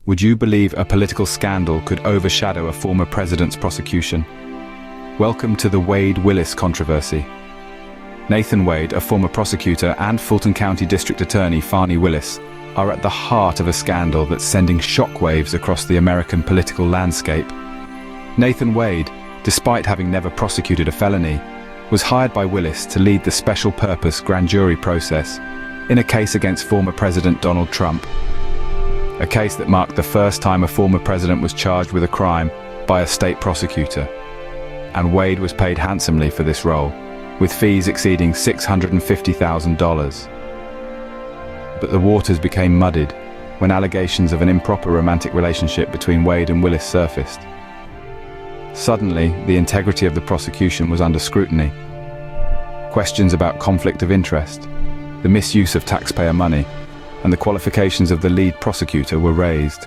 Would you believe a political scandal could overshadow a former president's prosecution? Welcome to the Wade-Willis controversy. Nathan Wade, a former prosecutor, and Fulton County District Attorney Fani Willis are at the heart of a scandal that's sending shockwaves across the American political landscape. Nathan Wade, despite having never prosecuted a felony, was hired by Willis to lead the special purpose grand jury process in a case against former President Donald Trump. A case that marked the first time a former president was charged with a crime by a state prosecutor. And Wade was paid handsomely for this role, with fees exceeding $650,000. But the waters became muddied when allegations of an improper romantic relationship between Wade and Willis surfaced. Suddenly, the integrity of the prosecution was under scrutiny. Questions about conflict of interest, the misuse of taxpayer money, and the qualifications of the lead prosecutor were raised.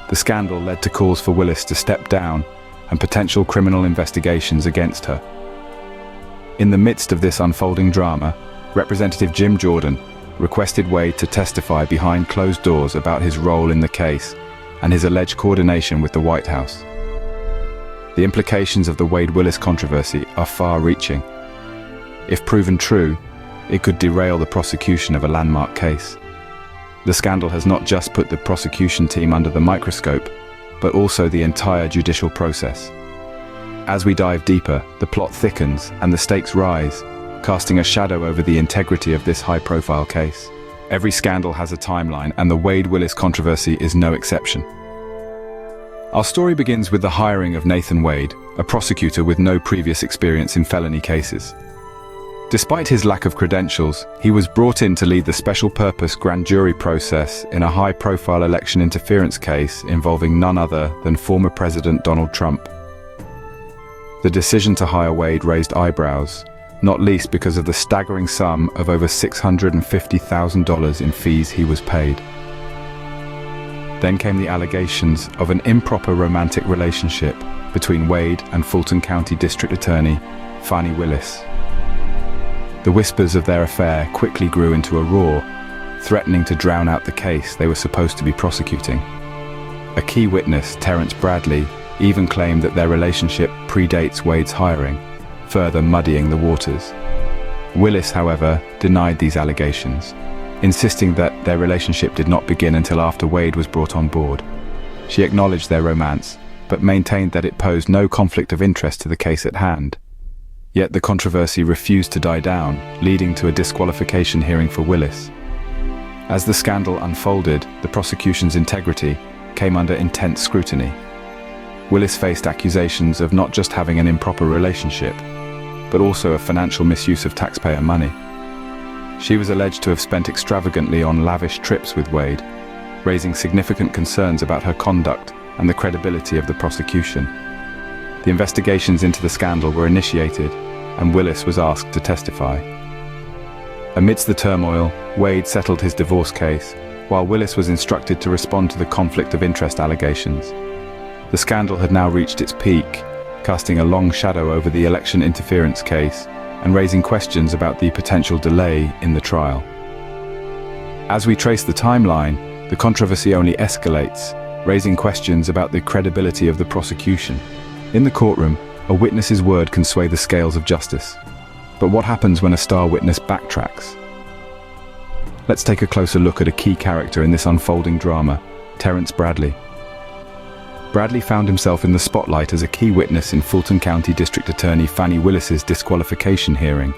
The scandal led to calls for Willis to step down and potential criminal investigations against her. In the midst of this unfolding drama, Representative Jim Jordan requested Wade to testify behind closed doors about his role in the case and his alleged coordination with the White House. The implications of the Wade-Willis controversy are far-reaching. If proven true, it could derail the prosecution of a landmark case. The scandal has not just put the prosecution team under the microscope, but also the entire judicial process. As we dive deeper, the plot thickens and the stakes rise, casting a shadow over the integrity of this high-profile case. Every scandal has a timeline, and the Wade-Willis controversy is no exception. Our story begins with the hiring of Nathan Wade, a prosecutor with no previous experience in felony cases. Despite his lack of credentials, he was brought in to lead the special-purpose grand jury process in a high-profile election interference case involving none other than former President Donald Trump. The decision to hire Wade raised eyebrows, not least because of the staggering sum of over $650,000 in fees he was paid. Then came the allegations of an improper romantic relationship between Wade and Fulton County District Attorney Fani Willis. The whispers of their affair quickly grew into a roar, threatening to drown out the case they were supposed to be prosecuting. A key witness, Terrence Bradley, even claimed that their relationship predates Wade's hiring, further muddying the waters. Willis, however, denied these allegations, insisting that their relationship did not begin until after Wade was brought on board. She acknowledged their romance, but maintained that it posed no conflict of interest to the case at hand. Yet the controversy refused to die down, leading to a disqualification hearing for Willis. As the scandal unfolded, the prosecution's integrity came under intense scrutiny. Willis faced accusations of not just having an improper relationship, but also of financial misuse of taxpayer money. She was alleged to have spent extravagantly on lavish trips with Wade, raising significant concerns about her conduct and the credibility of the prosecution. The investigations into the scandal were initiated, and Willis was asked to testify. Amidst the turmoil, Wade settled his divorce case, while Willis was instructed to respond to the conflict of interest allegations. The scandal had now reached its peak, casting a long shadow over the election interference case and raising questions about the potential delay in the trial. As we trace the timeline, the controversy only escalates, raising questions about the credibility of the prosecution. In the courtroom, a witness's word can sway the scales of justice. But what happens when a star witness backtracks? Let's take a closer look at a key character in this unfolding drama, Terrence Bradley. Bradley found himself in the spotlight as a key witness in Fulton County District Attorney Fani Willis's disqualification hearing.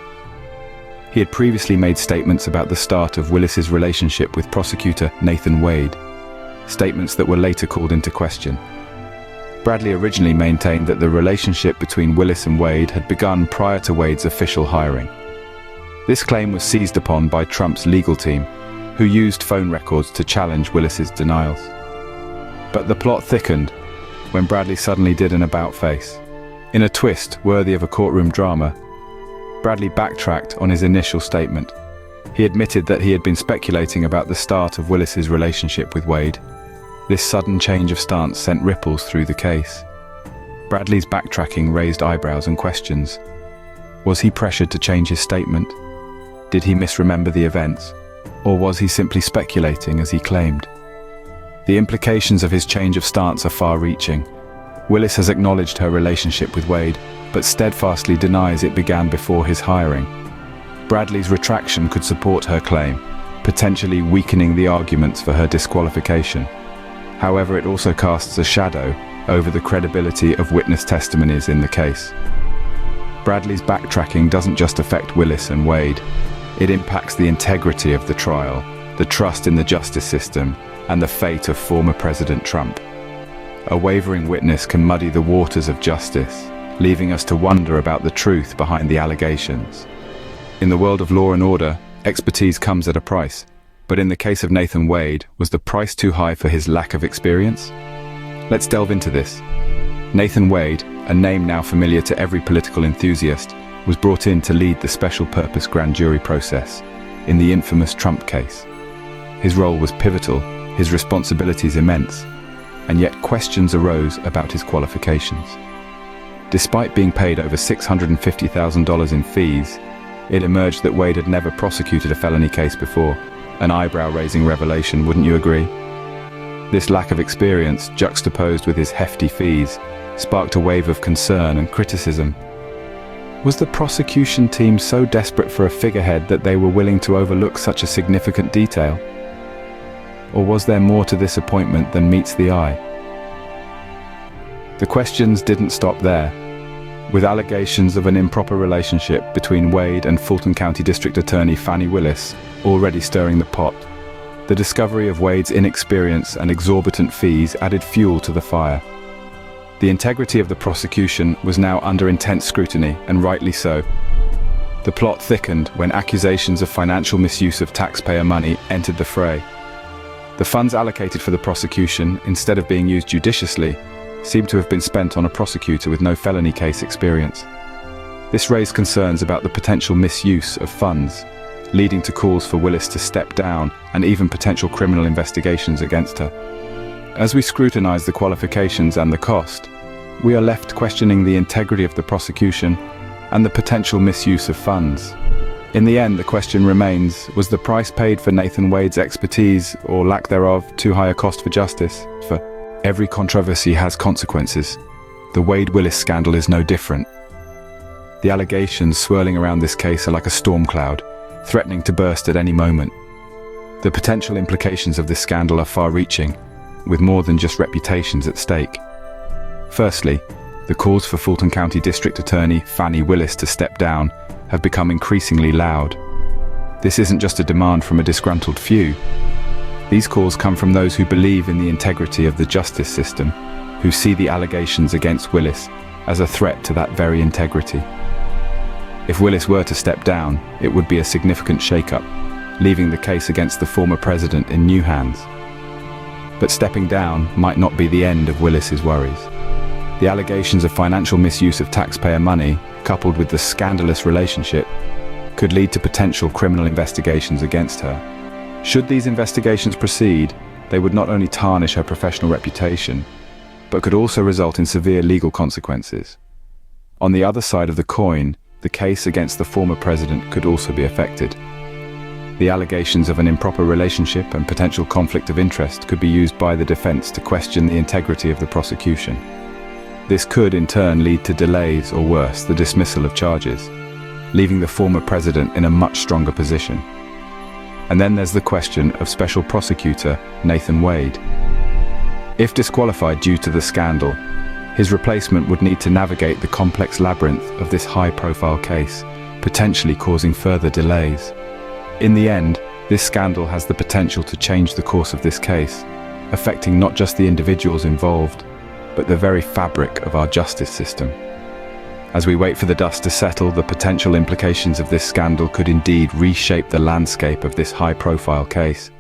He had previously made statements about the start of Willis's relationship with prosecutor Nathan Wade, statements that were later called into question. Bradley originally maintained that the relationship between Willis and Wade had begun prior to Wade's official hiring. This claim was seized upon by Trump's legal team, who used phone records to challenge Willis's denials. But the plot thickened when Bradley suddenly did an about-face. In a twist worthy of a courtroom drama, Bradley backtracked on his initial statement. He admitted that he had been speculating about the start of Willis's relationship with Wade. This sudden change of stance sent ripples through the case. Bradley's backtracking raised eyebrows and questions. Was he pressured to change his statement? Did he misremember the events? Or was he simply speculating as he claimed? The implications of his change of stance are far-reaching. Willis has acknowledged her relationship with Wade, but steadfastly denies it began before his hiring. Bradley's retraction could support her claim, potentially weakening the arguments for her disqualification. However, it also casts a shadow over the credibility of witness testimonies in the case. Bradley's backtracking doesn't just affect Willis and Wade. It impacts the integrity of the trial, the trust in the justice system, and the fate of former President Trump. A wavering witness can muddy the waters of justice, leaving us to wonder about the truth behind the allegations. In the world of law and order, expertise comes at a price. But in the case of Nathan Wade, was the price too high for his lack of experience? Let's delve into this. Nathan Wade, a name now familiar to every political enthusiast, was brought in to lead the special purpose grand jury process in the infamous Trump case. His role was pivotal, his responsibilities immense, and yet questions arose about his qualifications. Despite being paid over $650,000 in fees, it emerged that Wade had never prosecuted a felony case before, an eyebrow-raising revelation, wouldn't you agree? This lack of experience, juxtaposed with his hefty fees, sparked a wave of concern and criticism. Was the prosecution team so desperate for a figurehead that they were willing to overlook such a significant detail? Or was there more to this appointment than meets the eye? The questions didn't stop there. With allegations of an improper relationship between Wade and Fulton County District Attorney Fani Willis already stirring the pot, the discovery of Wade's inexperience and exorbitant fees added fuel to the fire. The integrity of the prosecution was now under intense scrutiny, and rightly so. The plot thickened when accusations of financial misuse of taxpayer money entered the fray. The funds allocated for the prosecution, instead of being used judiciously, seemed to have been spent on a prosecutor with no felony case experience. This raised concerns about the potential misuse of funds, leading to calls for Willis to step down and even potential criminal investigations against her. As we scrutinize the qualifications and the cost, we are left questioning the integrity of the prosecution and the potential misuse of funds. In the end, the question remains, was the price paid for Nathan Wade's expertise, or lack thereof, too high a cost for justice? For every controversy has consequences. The Wade-Willis scandal is no different. The allegations swirling around this case are like a storm cloud, threatening to burst at any moment. The potential implications of this scandal are far-reaching, with more than just reputations at stake. Firstly, the calls for Fulton County District Attorney Fani Willis to step down have become increasingly loud. This isn't just a demand from a disgruntled few. These calls come from those who believe in the integrity of the justice system, who see the allegations against Willis as a threat to that very integrity. If Willis were to step down, it would be a significant shake-up, leaving the case against the former president in new hands. But stepping down might not be the end of Willis's worries. The allegations of financial misuse of taxpayer money, coupled with the scandalous relationship, could lead to potential criminal investigations against her. Should these investigations proceed, they would not only tarnish her professional reputation, but could also result in severe legal consequences. On the other side of the coin, the case against the former president could also be affected. The allegations of an improper relationship and potential conflict of interest could be used by the defense to question the integrity of the prosecution. This could in turn lead to delays, or worse, the dismissal of charges, leaving the former president in a much stronger position. And then there's the question of Special Prosecutor Nathan Wade. If disqualified due to the scandal, his replacement would need to navigate the complex labyrinth of this high-profile case, potentially causing further delays. In the end, this scandal has the potential to change the course of this case, affecting not just the individuals involved, but the very fabric of our justice system. As we wait for the dust to settle, the potential implications of this scandal could indeed reshape the landscape of this high-profile case.